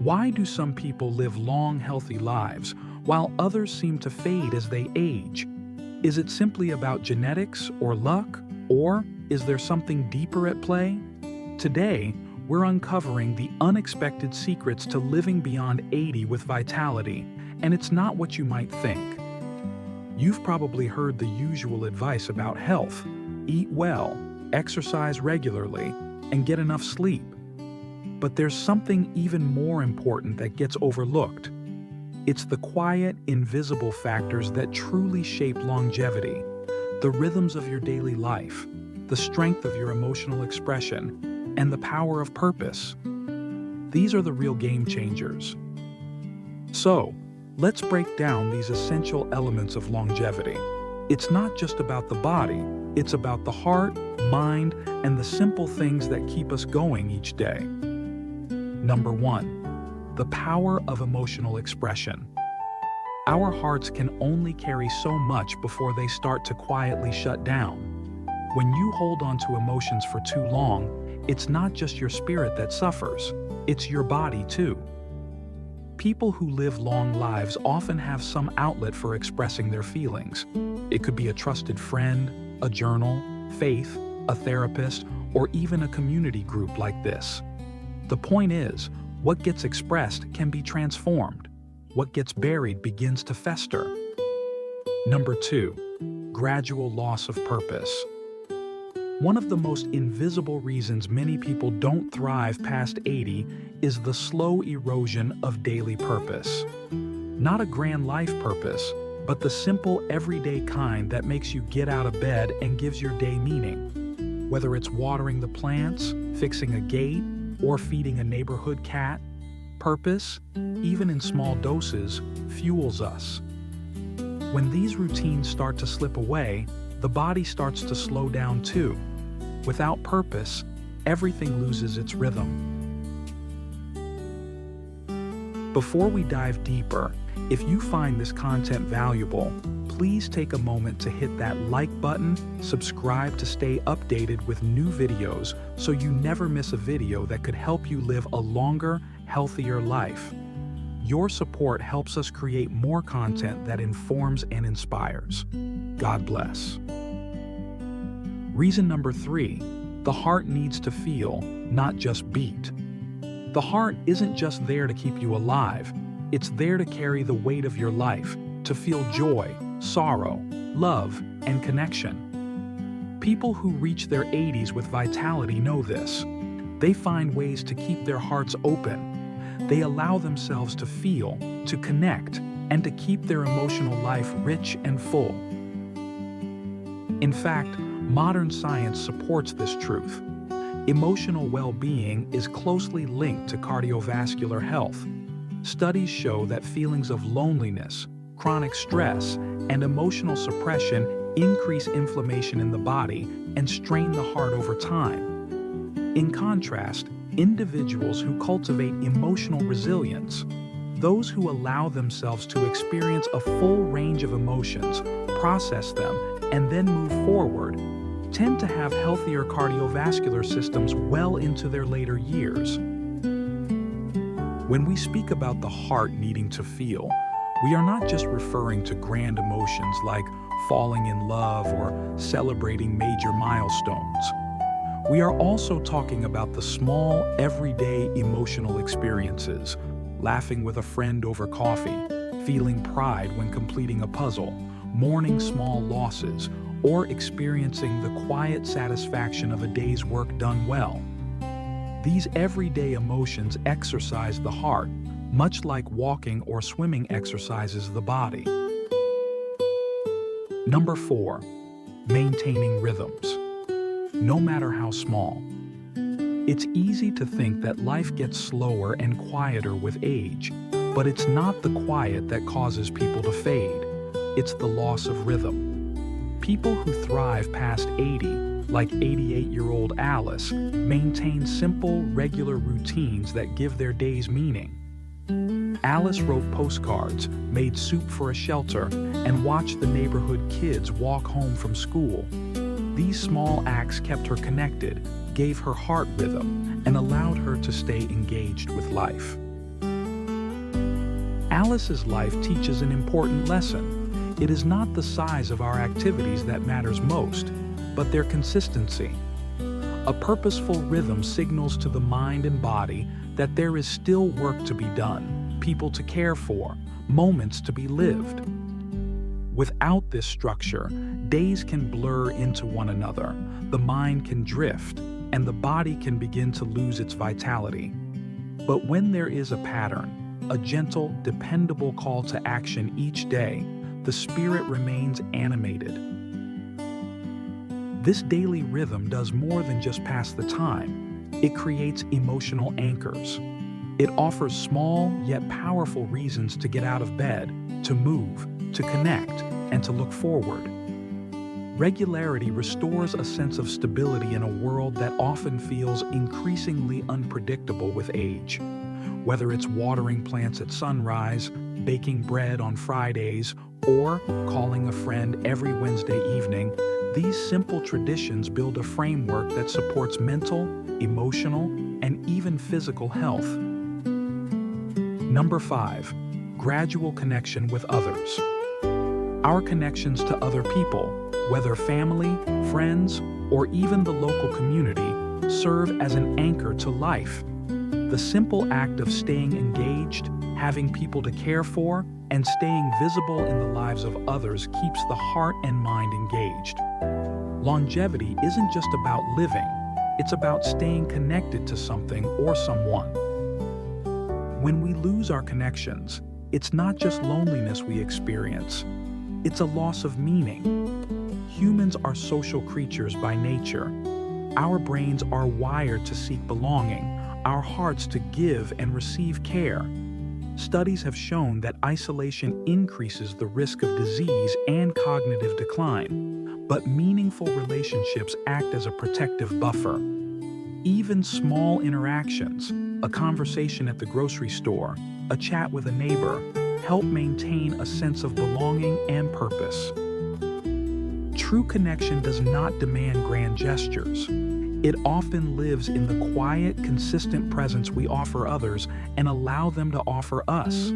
Why do some people live long, healthy lives, while others seem to fade as they age? Is it simply about genetics or luck, or is there something deeper at play? Today, we're uncovering the unexpected secrets to living beyond 80 with vitality, and it's not what you might think. You've probably heard the usual advice about health: eat well, exercise regularly, and get enough sleep. But there's something even more important that gets overlooked. It's the quiet, invisible factors that truly shape longevity: the rhythms of your daily life, the strength of your emotional expression, and the power of purpose. These are the real game changers. So, let's break down these essential elements of longevity. It's not just about the body, it's about the heart, mind, and the simple things that keep us going each day. Number 1. The power of emotional expression. Our hearts can only carry so much before they start to quietly shut down. When you hold on to emotions for too long, it's not just your spirit that suffers, it's your body too. People who live long lives often have some outlet for expressing their feelings. It could be a trusted friend, a journal, faith, a therapist, or even a community group like this. The point is, what gets expressed can be transformed. What gets buried begins to fester. Number 2. Gradual loss of purpose. One of the most invisible reasons many people don't thrive past 80 is the slow erosion of daily purpose. Not a grand life purpose, but the simple, everyday kind that makes you get out of bed and gives your day meaning. Whether it's watering the plants, fixing a gate, or feeding a neighborhood cat, purpose, even in small doses, fuels us. When these routines start to slip away, the body starts to slow down too. Without purpose, everything loses its rhythm. Before we dive deeper, if you find this content valuable, please take a moment to hit that like button, subscribe to stay updated with new videos so you never miss a video that could help you live a longer, healthier life. Your support helps us create more content that informs and inspires. God bless. Reason number 3, the heart needs to feel, not just beat. The heart isn't just there to keep you alive, it's there to carry the weight of your life, to feel joy, sorrow, love, and connection. People who reach their 80s with vitality know this. They find ways to keep their hearts open. They allow themselves to feel, to connect, and to keep their emotional life rich and full. In fact, modern science supports this truth. Emotional well-being is closely linked to cardiovascular health. Studies show that feelings of loneliness, chronic stress, and emotional suppression increase inflammation in the body and strain the heart over time. In contrast, individuals who cultivate emotional resilience, those who allow themselves to experience a full range of emotions, process them, and then move forward, tend to have healthier cardiovascular systems well into their later years. When we speak about the heart needing to feel, we are not just referring to grand emotions like falling in love or celebrating major milestones. We are also talking about the small, everyday emotional experiences: laughing with a friend over coffee, feeling pride when completing a puzzle, mourning small losses, or experiencing the quiet satisfaction of a day's work done well. These everyday emotions exercise the heart, much like walking or swimming exercises the body. Number 4. Maintaining rhythms. No matter how small. It's easy to think that life gets slower and quieter with age, but it's not the quiet that causes people to fade. It's the loss of rhythm. People who thrive past 80, like 88-year-old Alice, maintain simple, regular routines that give their days meaning. Alice wrote postcards, made soup for a shelter, and watched the neighborhood kids walk home from school. These small acts kept her connected, gave her heart rhythm, and allowed her to stay engaged with life. Alice's life teaches an important lesson. It is not the size of our activities that matters most, but their consistency. A purposeful rhythm signals to the mind and body that there is still work to be done, people to care for, moments to be lived. Without this structure, days can blur into one another, the mind can drift, and the body can begin to lose its vitality. But when there is a pattern, a gentle, dependable call to action each day, the spirit remains animated. This daily rhythm does more than just pass the time. It creates emotional anchors. It offers small yet powerful reasons to get out of bed, to move, to connect, and to look forward. Regularity restores a sense of stability in a world that often feels increasingly unpredictable with age. Whether it's watering plants at sunrise, baking bread on Fridays, or calling a friend every Wednesday evening, these simple traditions build a framework that supports mental, emotional, and even physical health. Number 5, gradual connection with others. Our connections to other people, whether family, friends, or even the local community, serve as an anchor to life. The simple act of staying engaged, having people to care for, and staying visible in the lives of others keeps the heart and mind engaged. Longevity isn't just about living, it's about staying connected to something or someone. When we lose our connections, it's not just loneliness we experience, it's a loss of meaning. Humans are social creatures by nature. Our brains are wired to seek belonging, our hearts to give and receive care. Studies have shown that isolation increases the risk of disease and cognitive decline, but meaningful relationships act as a protective buffer. Even small interactions, a conversation at the grocery store, a chat with a neighbor, help maintain a sense of belonging and purpose. True connection does not demand grand gestures. It often lives in the quiet, consistent presence we offer others and allow them to offer us.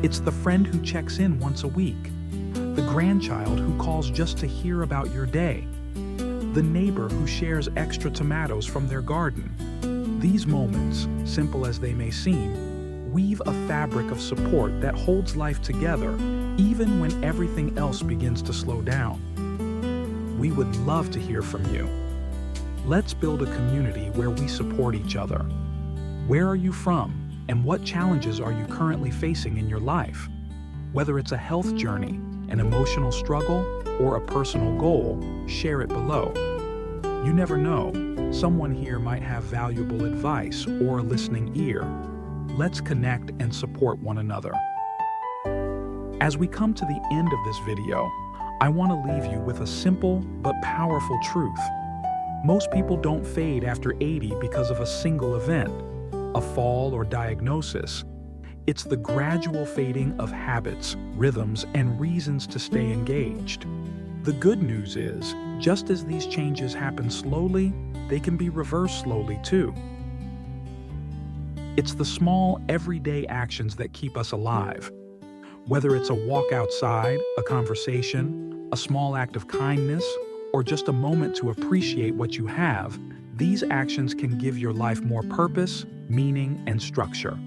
It's the friend who checks in once a week, the grandchild who calls just to hear about your day, the neighbor who shares extra tomatoes from their garden. These moments, simple as they may seem, weave a fabric of support that holds life together even when everything else begins to slow down. We would love to hear from you. Let's build a community where we support each other. Where are you from, and what challenges are you currently facing in your life? Whether it's a health journey, an emotional struggle, or a personal goal, share it below. You never know, someone here might have valuable advice or a listening ear. Let's connect and support one another. As we come to the end of this video, I want to leave you with a simple but powerful truth. Most people don't fade after 80 because of a single event, a fall or diagnosis. It's the gradual fading of habits, rhythms, and reasons to stay engaged. The good news is, just as these changes happen slowly, they can be reversed slowly too. It's the small, everyday actions that keep us alive. Whether it's a walk outside, a conversation, a small act of kindness, or just a moment to appreciate what you have, these actions can give your life more purpose, meaning, and structure.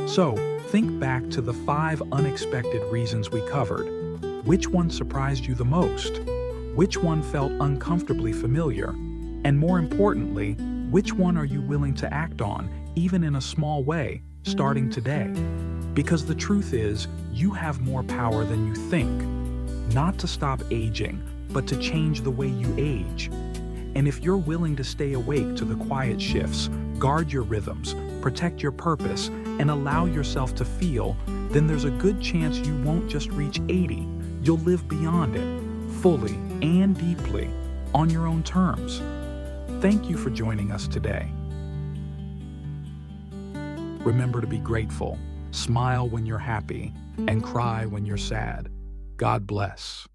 So, think back to the 5 unexpected reasons we covered. Which one surprised you the most? Which one felt uncomfortably familiar? And more importantly, which one are you willing to act on, even in a small way, starting today? Because the truth is, you have more power than you think. Not to stop aging, but to change the way you age. And if you're willing to stay awake to the quiet shifts, guard your rhythms, protect your purpose, and allow yourself to feel, then there's a good chance you won't just reach 80, you'll live beyond it, fully and deeply, on your own terms. Thank you for joining us today. Remember to be grateful, smile when you're happy, and cry when you're sad. God bless.